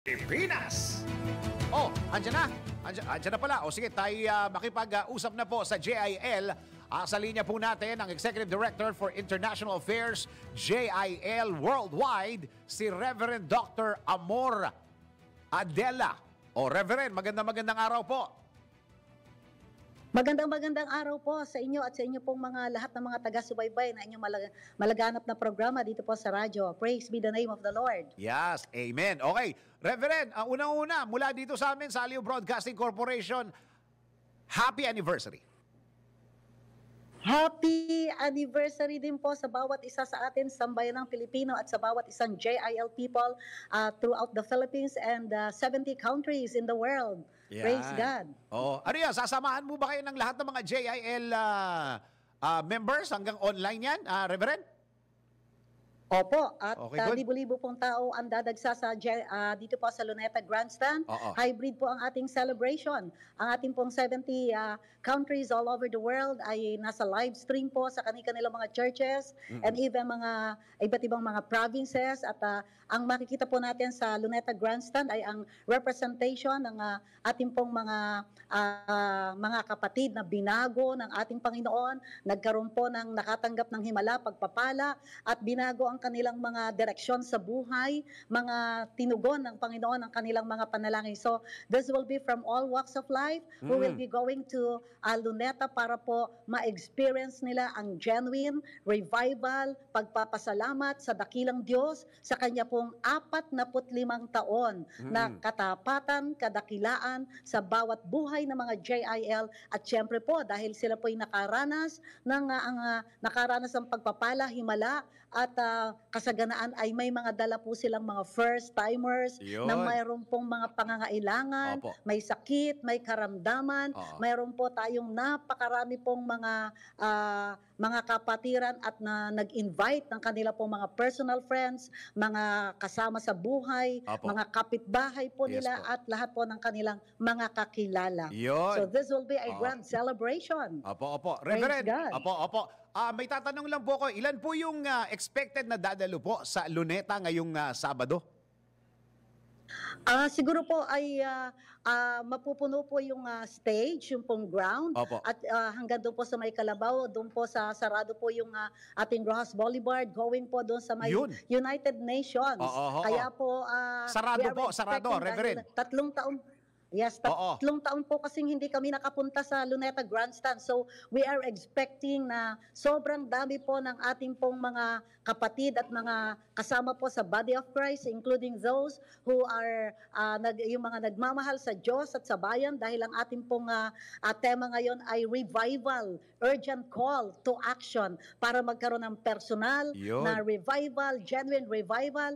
Pilipinas. Oh, andyan na. Andyan na pala. O sige, tayo makipag-usap na po sa JIL. Sa linya po natin ang Executive Director for International Affairs, JIL Worldwide, si Reverend Dr. Amor Adela. O Reverend, magandang araw po. Magandang araw po sa inyo at sa inyo pong mga lahat ng mga taga-subaybay na inyong malaganap na programa dito po sa radyo. Praise be the name of the Lord. Yes, amen. Okay, Reverend, unang-una, mula dito sa amin sa Aliw Broadcasting Corporation, happy anniversary. Happy anniversary din po sa bawat isa sa atin, sambayan ng Pilipino at sa bawat isang JIL people throughout the Philippines and 70 countries in the world. Yan. Praise God. Oh, ano yan, sasamahan mo ba kayo ng lahat ng mga JIL members hanggang online yan, Reverend? Opo, at okay, libo-libo pong tao ang dadagsa sa dito po sa Luneta Grandstand. Hybrid po ang ating celebration. Ang ating pong 70 countries all over the world ay nasa live stream po sa kanilang mga churches and even mga iba't ibang mga provinces. At ang makikita po natin sa Luneta Grandstand ay ang representation ng ating pong mga kapatid na binago ng ating Panginoon. Nagkaroon po ng nakatanggap ng himala, pagpapala at binago ang kanilang mga direksyon sa buhay, mga tinugon ng Panginoon ang kanilang mga panalangin. So, this will be from all walks of life who will be going to Luneta para po ma-experience nila ang genuine revival, pagpapasalamat sa dakilang Diyos sa kanya pong 45 taon na katapatan, kadakilaan sa bawat buhay ng mga JIL at syempre po dahil sila po ay nakaranas ng pagpapala, himala at kasaganaan ay may mga dala po silang mga first timers na mayroon pong mga pangangailangan, may sakit, may karamdaman, mayroon po tayong napakarami pong mga kapatiran at nag-invite ng kanila pong mga personal friends, mga kasama sa buhay, mga kapitbahay po nila at lahat po ng kanilang mga kakilala. So this will be a grand celebration. Opo. Reverend, may tatanong lang po ko, ilan po yung expected na dadalo po sa Luneta ngayong Sabado? Siguro po ay mapupuno po yung stage, yung pong ground. At hanggang doon po sa may Kalabaw, doon po sa sarado po yung ating Rojas Boulevard, going po doon sa may United Nations. Kaya po sarado, Reverend. Tatlong taon. Yes, tatlong taon po kasing hindi kami nakapunta sa Luneta Grandstand. So, we are expecting na sobrang dami po ng ating pong mga kapatid at mga kasama po sa Body of Christ, including those who are yung mga nagmamahal sa Diyos at sa bayan dahil ang ating pong tema ngayon ay revival, urgent call to action para magkaroon ng personal na revival, genuine revival,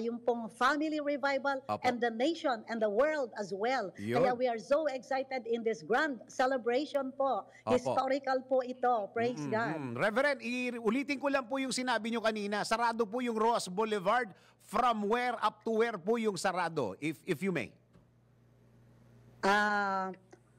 yung pong family revival, and the nation and the world as well. Kaya we are so excited in this grand celebration po. Historical po ito. Praise God. Reverend, ulitin ko lang po yung sinabi nyo kanina. Sarado po yung Rojas Boulevard. From where up to where po yung sarado, if you may?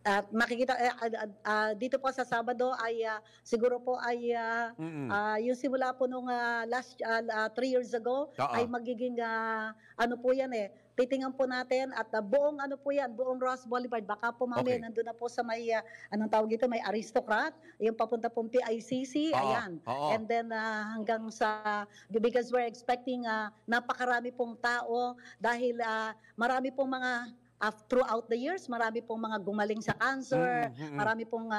At makikita dito po sa Sabado ay siguro po ay yung simula po nung last 3 years ago ay magiging ano po yan titingnan po natin at buong ano po yan, buong Ross Boulevard baka po mamaya nandun na po sa may anong tawag dito, may Aristocrat, yung papunta pong PICC, ayan. And then hanggang sa because we're expecting napakarami pong tao dahil marami pong mga throughout the years, marami pong mga gumaling sa cancer, marami pong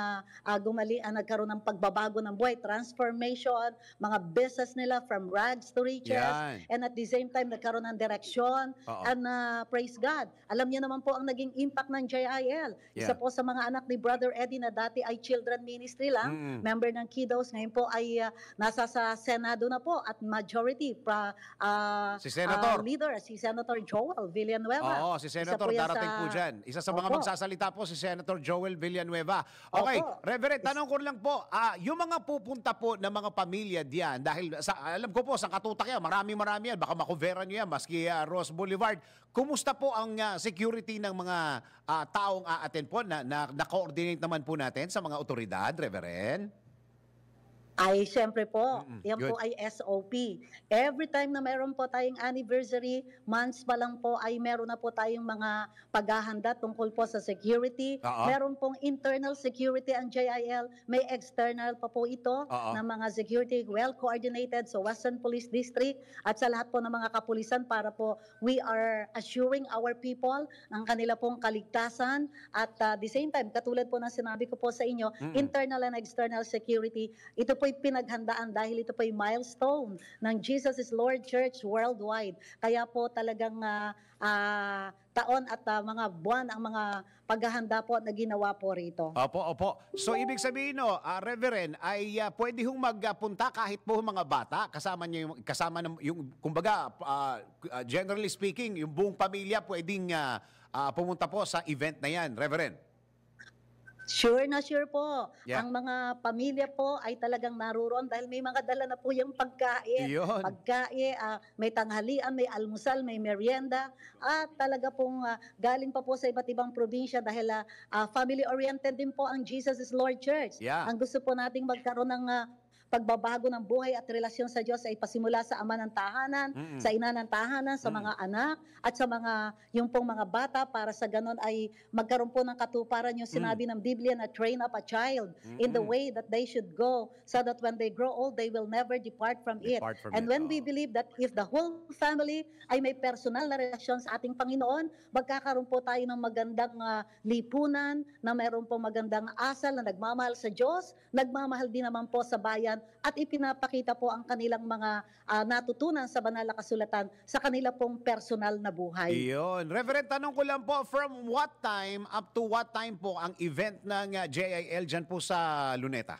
nagkaroon ng pagbabago ng buhay, transformation, mga business nila from rags to riches, and at the same time, nagkaroon ng direksyon, and praise God. Alam niyo naman po ang naging impact ng JIL. Isa po sa mga anak ni Brother Eddie na dati ay children ministry lang, member ng Kiddos, ngayon po ay nasa sa Senado na po at majority leader, si Senator Joel Villanueva. Si Senator darating po dyan. Isa sa mga magsasalita po si Senator Joel Villanueva. Okay, Reverend, tanong ko lang po, yung mga pupunta po ng mga pamilya diyan, dahil alam ko po, sa Katutak yan, marami yan, baka makuveran nyo yan, maski Ross Boulevard. Kumusta po ang security ng mga taong aattend po na coordinate naman po natin sa mga otoridad, Reverend? Ay, siyempre po, yan Good. po ay SOP. Every time na meron po tayong anniversary, months pa lang po ay meron na po tayong mga paghahanda tungkol po sa security. Oo. Meron pong internal security ang JIL, may external pa po ito Oo. na mga security well coordinated sa Western Police District at sa lahat po ng mga kapulisan para po we are assuring our people ng kanila pong kaligtasan at the same time, katulad po ng sinabi ko po sa inyo, internal and external security, ito po'y pinaghandaan dahil ito po'y milestone ng Jesus is Lord Church worldwide. Kaya po talagang taon at mga buwan ang mga paghahanda po na ginawa po rito. Opo, opo. So, ibig sabihin, no, Reverend, ay pwede hong magpunta kahit po mga bata, kasama niya yung kumbaga, generally speaking, yung buong pamilya pwedeng pumunta po sa event na yan, Reverend. Sure na sure po. Yeah. Ang mga pamilya po ay talagang naruroon dahil may mga dala na po yung pagkain. Iyon. Pagkain, may tanghalian, may almusal, may merienda. At talaga pong galing pa po sa iba't ibang probinsya dahil family-oriented din po ang Jesus is Lord Church. Yeah. Ang gusto po nating magkaroon ng pagbabago ng buhay at relasyon sa Diyos ay pasimula sa ama ng tahanan, sa ina ng tahanan, sa mga anak, at sa mga, yung pong mga bata para sa ganon ay magkaroon po ng katuparan yung sinabi ng Biblia na train up a child in the way that they should go so that when they grow old, they will never depart from it. And when we believe that if the whole family ay may personal na relasyon sa ating Panginoon, magkakaroon po tayo ng magandang lipunan, na mayroon po magandang asal na nagmamahal sa Diyos, nagmamahal din naman po sa bayan, at ipinapakita po ang kanilang mga natutunan sa banal na kasulatan sa kanila pong personal na buhay. Iyon. Reverend, tanong ko lang po, from what time up to what time po ang event ng JIL dyan po sa Luneta?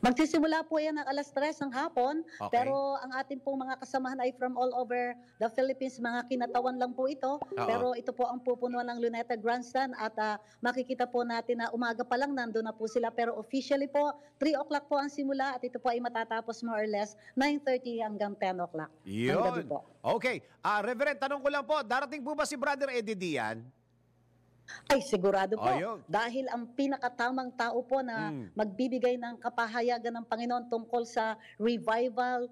Magsisimula po yan ng alas 3 ng hapon, Okay. pero ang ating pong mga kasamahan ay from all over the Philippines, mga kinatawan lang po ito, pero ito po ang pupunuan ng Luneta Grandstand at makikita po natin na umaga pa lang nandun na po sila, pero officially po 3 o'clock po ang simula at ito po ay matatapos more or less 9:30 hanggang 10 o'clock. ng gabi Yun. po. Okay. Reverend, tanong ko lang po, darating po ba si Brother Eddie Dian? Ay, sigurado po. Ayun. Dahil ang pinakatamang tao po na magbibigay ng kapahayagan ng Panginoon tungkol sa revival,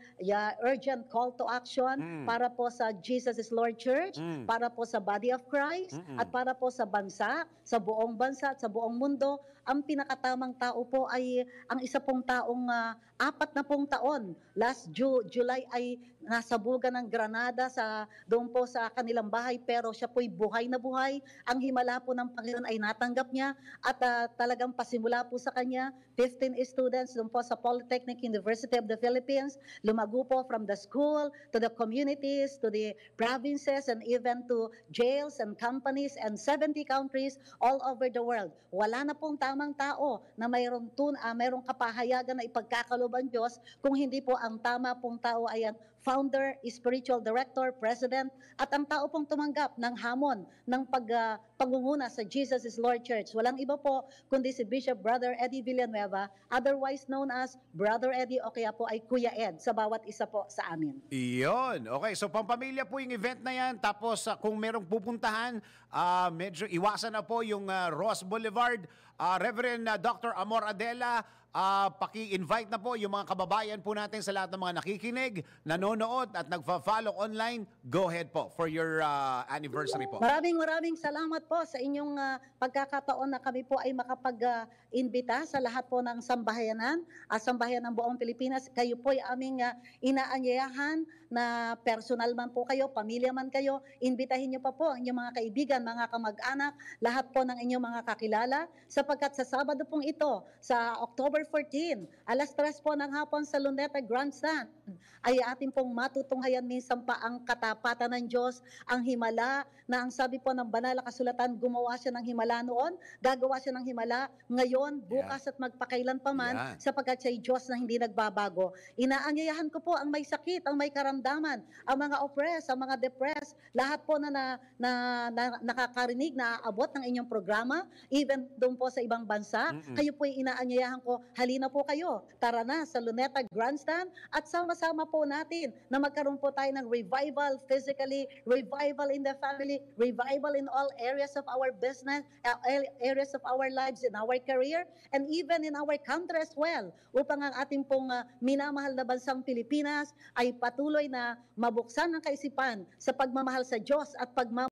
urgent call to action para po sa Jesus is Lord Church, para po sa Body of Christ, at para po sa bansa, sa buong bansa at sa buong mundo. Ang pinakatamang tao po ay ang isa pong taong 4 taon. Last July ay nasa buga ng Granada doon po sa kanilang bahay, pero siya po'y buhay na buhay. Ang himala po ng Panginoon ay natanggap niya at talagang pasimula po sa kanya 15 students doon po sa Polytechnic University of the Philippines. Lumago po from the school to the communities, to the provinces, and even to jails and companies and 70 countries all over the world. Wala na pong tamang tao na mayroong kapahayagan na ipagkakalooban Diyos kung hindi po ang tama pong tao ay ang founder, spiritual director, president, at ang tao pong tumanggap ng hamon ng pangunguna sa Jesus is Lord Church. Walang iba po kundi si Bishop Brother Eddie Villanueva, otherwise known as Brother Eddie o kaya po ay Kuya Ed sa bawat isa po sa amin. Iyon. Okay, so pampamilya po yung event na yan. Tapos kung merong pupuntahan, medyo iwasan na po yung Ross Boulevard. Reverend Dr. Amor Adela, paki-invite na po yung mga kababayan po natin sa lahat ng mga nakikinig, nanonood at nagfa-follow online. Go ahead po for your anniversary po. Maraming salamat po sa inyong pagkakataon na kami po ay makapag-imbita sa lahat po ng sambahayanan, sambahayan ng buong Pilipinas. Kayo po ay aming inaanyayahan na personal man po kayo, pamilya man kayo, imbitahin niyo pa po ang inyong mga kaibigan, mga kamag-anak, lahat po ng inyong mga kakilala, sapagkat sa Sabado pong ito, sa October 14, alas 3 po ng hapon sa Luneta Grandstand, ay ating pong matutunghayan minsan pa ang katapatan ng Diyos, ang himala, na ang sabi po ng banal na kasulatan, gumawa siya ng himala noon, gagawa siya ng himala ngayon, bukas at magpakailan pa man, sapagkat siya'y Diyos na hindi nagbabago. Inaanyayahan ko po ang may sakit, ang may karamdaman, ang mga oppressed, ang mga depressed, lahat po na nakakarinig, na aabot ng inyong programa, even doon po sa ibang bansa, kayo po ay inaanyayahan ko, halina po kayo. Tara na sa Luneta Grandstand at sama-sama po natin na magkaroon po tayo ng revival physically, revival in the family, revival in all areas of our business, areas of our lives, in our career, and even in our country as well, upang ang ating pong minamahal na bansang Pilipinas ay patuloy na mabuksan ang kaisipan sa pagmamahal sa Diyos at pagmamahal